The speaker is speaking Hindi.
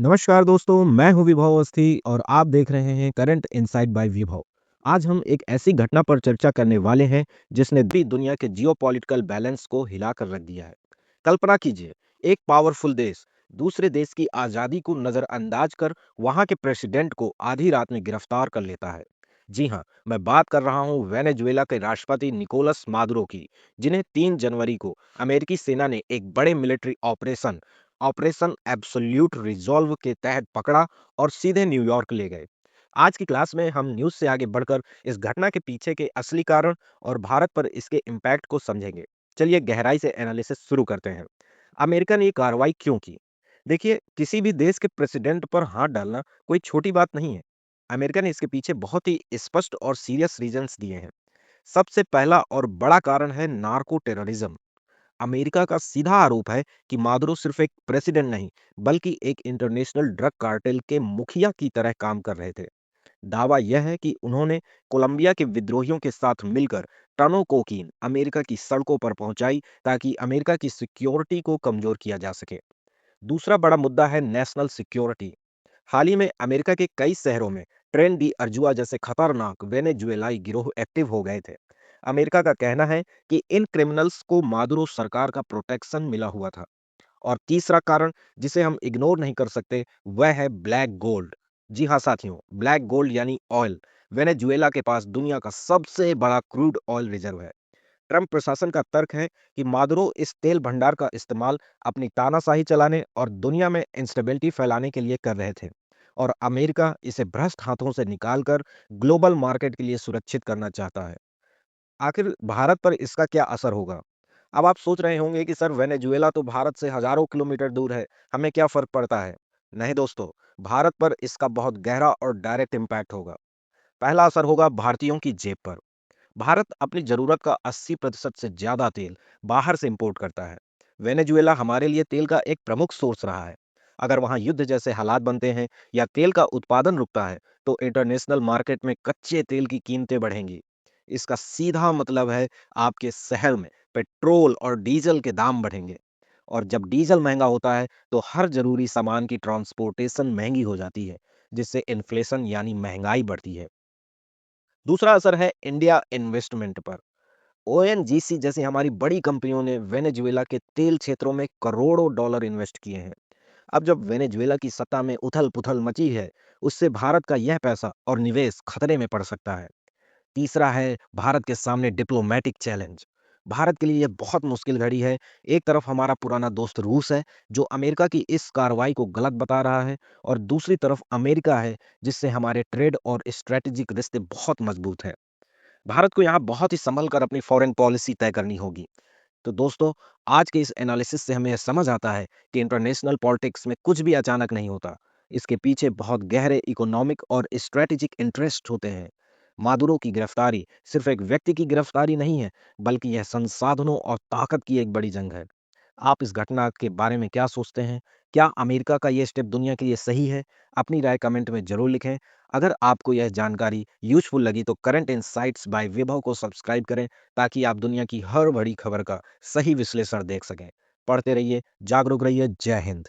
नमस्कार दोस्तों, मैं हूं विभव अवस्थी और आप देख रहे हैं करंट इनसाइट बाय विभव। आज हम एक ऐसी घटना पर चर्चा करने वाले हैं जिसने भी दुनिया के जियोपॉलिटिकल बैलेंस को हिलाकर रख दिया है। कल्पना कीजिए, एक पावरफुल देश दूसरे देश की आजादी को नजरअंदाज कर वहां के प्रेसिडेंट को आधी रात में गिरफ्तार कर लेता है। जी हाँ, मैं बात कर रहा हूं वेनेजुएला के राष्ट्रपति निकोलस मादुरो की, जिन्हें 3 जनवरी को अमेरिकी सेना ने एक बड़े military operation operation absolute resolve के तहत पकड़ा और सीधे न्यूयॉर्क ले गए। आज की क्लास में हम न्यूज़ से आगे बढ़कर इस घटना के पीछे के असली कारण और भारत पर इसके इम्पैक्ट को समझेंगे। चलिए गहराई से एनालिसिस शुरू करते हैं। अमेरिका ने ये कार्रवाई क्यों की? देखिए, किसी भी देश के प्रेसिडेंट पर हाथ डालना कोई छोटी बात नहीं है। अमेरिका ने इसके पीछे बहुत ही स्पष्ट और सीरियस रीजंस दिए हैं। सबसे पहला और बड़ा कारण है नार्को टेररिज्म। अमेरिका का सीधा आरोप है कि मादुरो सिर्फ एक प्रेसिडेंट नहीं, बल्कि एक इंटरनेशनल ड्रग कार्टेल के मुखिया की तरह काम कर रहे थे। दावा यह है कि उन्होंने कोलंबिया के विद्रोहियों के साथ मिलकर टनों कोकीन अमेरिका की सड़कों पर पहुंचाई ताकि अमेरिका की सिक्योरिटी को कमजोर किया जा सके। दूसरा बड़ा मुद्दा है नेशनल सिक्योरिटी। हाल ही में अमेरिका के कई शहरों में ट्रेन डी अर्जुआ जैसे खतरनाक वेनेजुएलाई गिरोह एक्टिव हो गए थे। अमेरिका का कहना है कि इन क्रिमिनल्स को मादुरो सरकार का प्रोटेक्शन मिला हुआ था। और तीसरा कारण जिसे हम इग्नोर नहीं कर सकते, वह है ब्लैक गोल्ड। जी हाँ साथियों, ब्लैक गोल्ड यानी ऑयल। वेनेजुएला के पास दुनिया का सबसे बड़ा क्रूड ऑयल रिजर्व है। ट्रंप प्रशासन का तर्क है कि मादुरो इस तेल भंडार का इस्तेमाल अपनी तानाशाही चलाने और दुनिया में इंस्टेबिलिटी फैलाने के लिए कर रहे थे, और अमेरिका इसे भ्रष्ट हाथों से निकालकर ग्लोबल मार्केट के लिए सुरक्षित करना चाहता है। आखिर भारत पर इसका क्या असर होगा? अब आप सोच रहे होंगे कि सर, वेनेजुएला तो भारत से हजारों किलोमीटर दूर है, हमें क्या फर्क पड़ता है? नहीं दोस्तों, भारत पर इसका बहुत गहरा और डायरेक्ट इम्पैक्ट होगा। पहला असर होगा भारतीयों की जेब पर। भारत अपनी जरूरत का 80% से ज्यादा तेल बाहर से इंपोर्ट करता है। वेनेजुएला हमारे लिए तेल का एक प्रमुख सोर्स रहा है। अगर वहां युद्ध जैसे हालात बनते हैं या तेल का उत्पादन रुकता है, तो इंटरनेशनल मार्केट में कच्चे तेल की कीमतें बढ़ेंगी। इसका सीधा मतलब है आपके शहर में पेट्रोल और डीजल के दाम बढ़ेंगे। और जब डीजल महंगा होता है, तो हर जरूरी सामान की ट्रांसपोर्टेशन महंगी हो जाती है, जिससे इन्फ्लेशन यानी महंगाई बढ़ती है। दूसरा असर है इंडिया इन्वेस्टमेंट पर। ओएनजीसी जैसी हमारी बड़ी कंपनियों ने वेनेजुएला के तेल क्षेत्रों में करोड़ों डॉलर इन्वेस्ट किए हैं। अब जब वेनेजुएला की सत्ता में उथल-पुथल मची है, उससे भारत का यह पैसा और निवेश खतरे में पड़ सकता है। तीसरा है भारत के सामने डिप्लोमेटिक चैलेंज। भारत के लिए यह बहुत मुश्किल घड़ी है। एक तरफ हमारा पुराना दोस्त रूस है, जो अमेरिका की इस कार्रवाई को गलत बता रहा है, और दूसरी तरफ अमेरिका है, जिससे हमारे ट्रेड और स्ट्रेटेजिक रिश्ते बहुत मजबूत हैं। भारत को यहाँ बहुत ही संभल कर अपनी फॉरेन पॉलिसी तय करनी होगी। तो दोस्तों, आज के इस एनालिसिस से हमें यह समझ आता है कि इंटरनेशनल पॉलिटिक्स में कुछ भी अचानक नहीं होता। इसके पीछे बहुत गहरे इकोनॉमिक और स्ट्रेटेजिक इंटरेस्ट होते हैं। मादुरो की गिरफ्तारी सिर्फ एक व्यक्ति की गिरफ्तारी नहीं है, बल्कि यह संसाधनों और ताकत की एक बड़ी जंग है। आप इस घटना के बारे में क्या सोचते हैं? क्या अमेरिका का ये स्टेप दुनिया के लिए सही है? अपनी राय कमेंट में ज़रूर लिखें। अगर आपको यह जानकारी यूज़फुल लगी तो करंट इनसाइट्स बाय विभव को सब्सक्राइब करें, ताकि आप दुनिया की हर बड़ी खबर का सही विश्लेषण देख सकें। पढ़ते रहिए, जागरूक रहिए। जय हिंद।